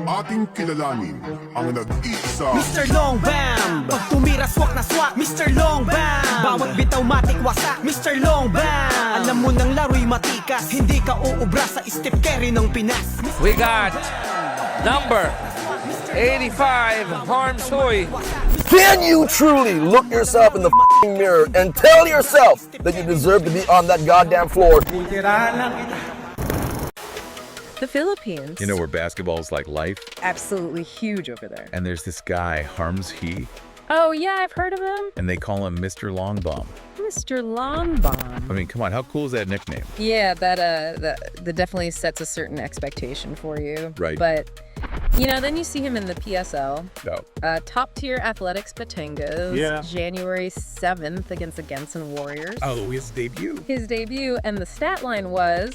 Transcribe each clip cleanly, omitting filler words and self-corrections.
Ating kilalanin ang nag-iisa Mr. Long Bam. Pag tumira swak na swak, Mr. Long Bam. Bawat bitaw matik wasak, Mr. Long Bam. Alam mo nang laro'y matikas, hindi ka uubra sa step carry ng Pinas. We got number 85, Harmz Hui. Can you truly look yourself in the f***ing mirror and tell yourself that you deserve to be on that goddamn floor? The Philippines. You know where basketball is like life? Absolutely huge over there. And there's this guy, Harmz Hui, Oh, yeah, I've heard of him. and they call him Mr. Longbomb. Mr. Longbomb. I mean, come on, how cool is that nickname? Yeah, that definitely sets a certain expectation for you. Right. But, you know, then you see him in the PSL. No. Top-tier athletics Batangos. Yeah. January 7th against the Gensan Warriors. Oh, his debut. His debut, and the stat line was,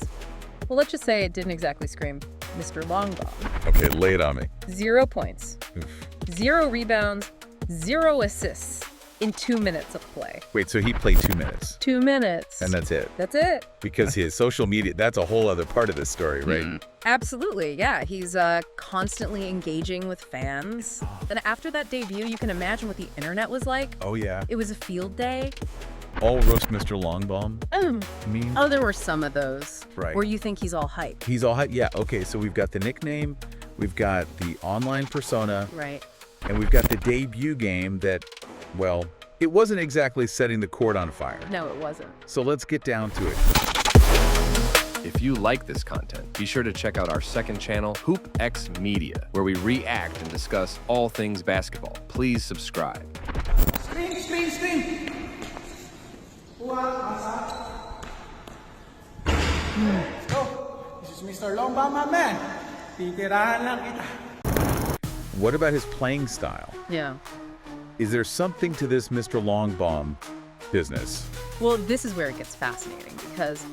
well, let's just say it didn't exactly scream Mr. Longbomb. Okay, lay it on me. 0 points, Oof. 0 rebounds, 0 assists in 2 minutes of play. Wait, so he played 2 minutes, 2 minutes. and that's it? That's it. Because his social media, that's a whole other part of this story, right? Absolutely, yeah. He's constantly engaging with fans. And after that debut, you can imagine what the internet was like. Oh, yeah. It was a field day. All roast Mr. Longbomb? I mean, Oh, there were some of those Right. where you think he's all hype. he's all hype. Yeah, okay, so we've got the nickname, we've got the online persona, Right. and we've got the debut game that, well, it wasn't exactly setting the court on fire. No, it wasn't. So let's get down to it. If you like this content, be sure to check out our second channel, Hoop X Media, where we react and discuss all things basketball. Please subscribe. Screen. This is Mr. Long Bam, my man. Titirahan lang kita. What about his playing style? Yeah. Is there something to this Mr. Longbomb business? Well, this is where it gets fascinating because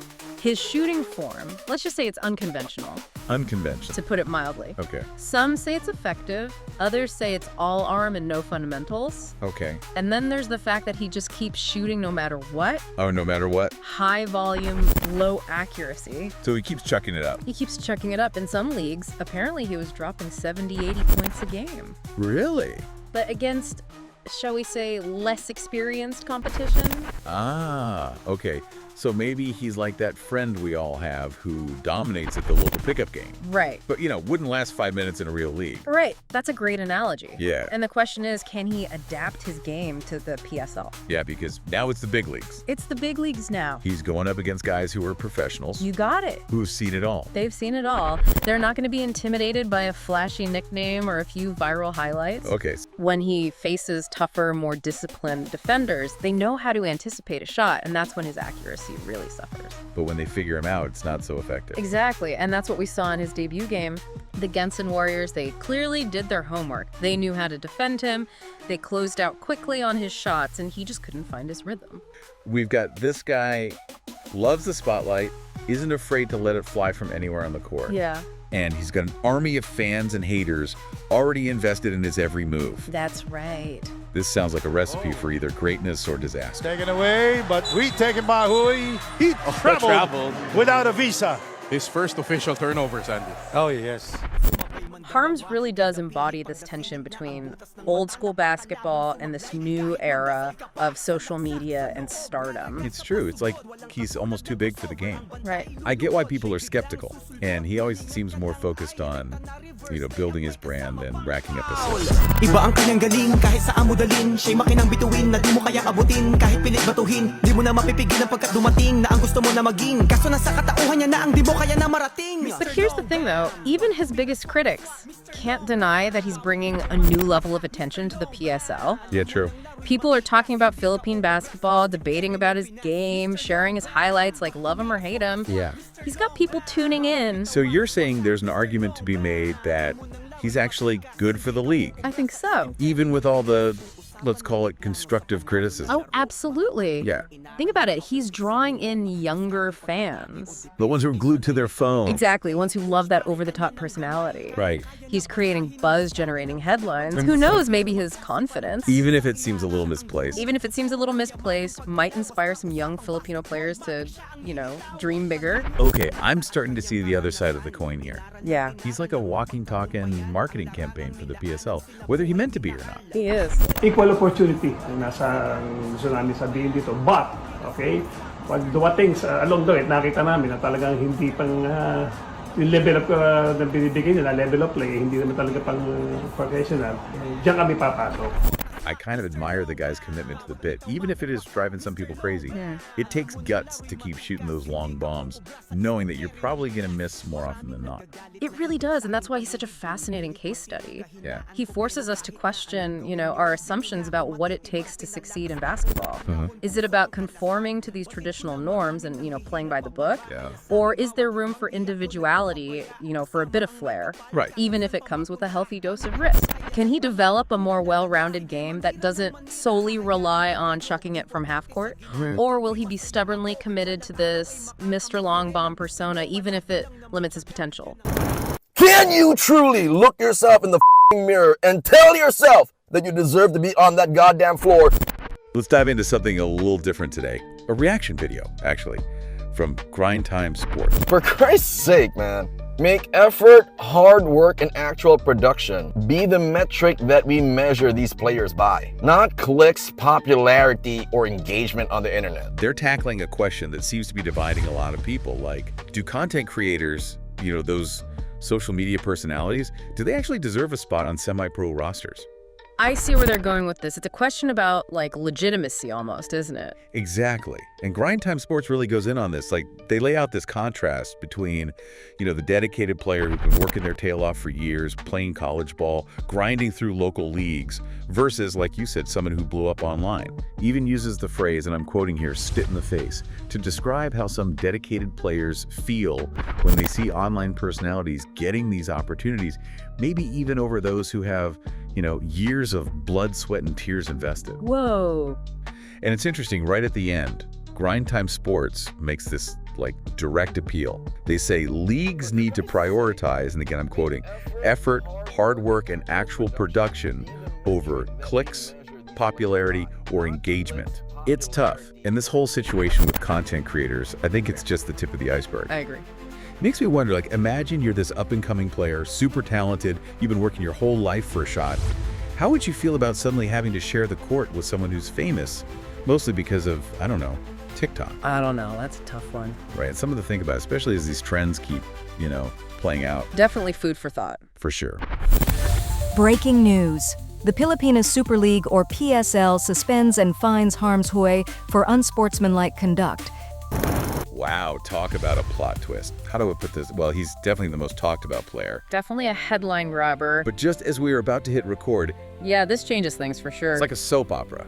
his shooting form, let's just say it's unconventional, Unconventional. to put it mildly. Okay. Some say it's effective, others say it's all arm and no fundamentals. Okay. And then there's the fact that he just keeps shooting no matter what. Oh, no matter what? High volume, low accuracy. So he keeps chucking it up. He keeps chucking it up. In some leagues, apparently he was dropping 70, 80 points a game. Really? But against, shall we say, less experienced competition? Ah, okay. So maybe he's like that friend we all have who dominates at the local pickup game. Right. But, you know, wouldn't last 5 minutes in a real league. Right. That's a great analogy. Yeah. And the question is, can he adapt his game to the PSL? Yeah, because now it's the big leagues. It's the big leagues now. He's going up against guys who are professionals, You got it. who've seen it all. They've seen it all. They're not going to be intimidated by a flashy nickname or a few viral highlights. Okay. When he faces tougher, more disciplined defenders, they know how to anticipate a shot, and that's when his accuracy really suffers. But when they figure him out, it's not so effective. Exactly, and that's what we saw in his debut game. The Gensan Warriors, they clearly did their homework. They knew how to defend him, they closed out quickly on his shots, and he just couldn't find his rhythm. We've got this guy, loves the spotlight, isn't afraid to let it fly from anywhere on the court. Yeah. And he's got an army of fans and haters already invested in his every move. That's right. This sounds like a recipe for either greatness or disaster. Taken away, but retaken by Hui. He traveled without a visa. His first official turnover, Sandy. Oh, yes. Harmz really does embody this tension between old school basketball and this new era of social media and stardom. It's true. It's like he's almost too big for the game. Right. I get why people are skeptical, and he always seems more focused on, you know, building his brand than racking up assists. Iba ang kanyang galing kahit saan mo dalhin. Siya'y makinang bituin na di mo kaya abutin. Kahit pilit batuhin, di mo na mapipigilan pagkat dumating na ang gusto mo na maging. Kaso nasa katauhan niya na ang di mo kaya na marating. But here's the thing though, even his biggest critics can't deny that he's bringing a new level of attention to the PSL. Yeah, true. People are talking about Philippine basketball, debating about his game, sharing his highlights, like love him or hate him. Yeah. He's got people tuning in. So you're saying there's an argument to be made that he's actually good for the league, I think so. even with all the let's call it constructive criticism. Oh, absolutely. Yeah. Think about it. He's drawing in younger fans. The ones who are glued to their phone. Exactly. Ones who love that over-the-top personality. Right. He's creating buzz-generating headlines. Who knows, maybe his confidence, Even if it seems a little misplaced. might inspire some young Filipino players to, dream bigger. Okay, I'm starting to see the other side of the coin here. Yeah, He's like a walking, talking marketing campaign for the PSL, whether he meant to be or not. he is. Equal opportunity ang nasa gusto namin sabihin dito. But, okay, pag dumating along the way, nakita namin na talagang hindi pang yung level of na binibigay nila, level of play, hindi naman talaga pang professional. Diyan kami papasok. I kind of admire the guy's commitment to the bit, even if it is driving some people crazy. Yeah. It takes guts to keep shooting those long bombs, knowing that you're probably going to miss more often than not. It really does, and that's why he's such a fascinating case study. Yeah. He forces us to question, our assumptions about what it takes to succeed in basketball. Is it about conforming to these traditional norms and, playing by the book? Yeah. Or is there room for individuality, for a bit of flair? Right. Even if it comes with a healthy dose of risk. Can he develop a more well-rounded game that doesn't solely rely on chucking it from half court? Or will he be stubbornly committed to this Mr. Long Bomb persona, even if it limits his potential? Can you truly look yourself in the mirror and tell yourself that you deserve to be on that goddamn floor? Let's dive into something a little different today. A reaction video, actually, from Grind Time Sports. For Christ's sake, man. Make effort, hard work, and actual production be the metric that we measure these players by, not clicks, popularity, or engagement on the internet. They're tackling a question that seems to be dividing a lot of people, like, do content creators, those social media personalities, do they actually deserve a spot on semi-pro rosters? I see where they're going with this. It's a question about, legitimacy almost, isn't it? Exactly. And Grind Time Sports really goes in on this. They lay out this contrast between, the dedicated player who's been working their tail off for years, playing college ball, grinding through local leagues, versus, like you said, someone who blew up online. Even uses the phrase, and I'm quoting here, "spit in the face," to describe how some dedicated players feel when they see online personalities getting these opportunities, maybe even over those who have, years of blood, sweat, and tears invested. Whoa. And it's interesting, right at the end, Grind Time Sports makes this direct appeal. They say leagues need to prioritize, and again I'm quoting, effort, hard work, and actual production over clicks, popularity, or engagement. It's tough. And this whole situation with content creators, I think it's just the tip of the iceberg. I agree. Makes me wonder, imagine you're this up-and-coming player, super talented, you've been working your whole life for a shot. How would you feel about suddenly having to share the court with someone who's famous, mostly because of, I don't know, TikTok? I don't know. That's a tough one. Right, it's something to think about, especially as these trends keep, playing out. Definitely food for thought. For sure. Breaking news. The Pilipinas Super League, or PSL, suspends and fines Harmz Hui for unsportsmanlike conduct. Wow, talk about a plot twist. How do I put this? Well, he's definitely the most talked about player. Definitely a headline grabber. But just as we were about to hit record, Yeah, this changes things for sure. it's like a soap opera.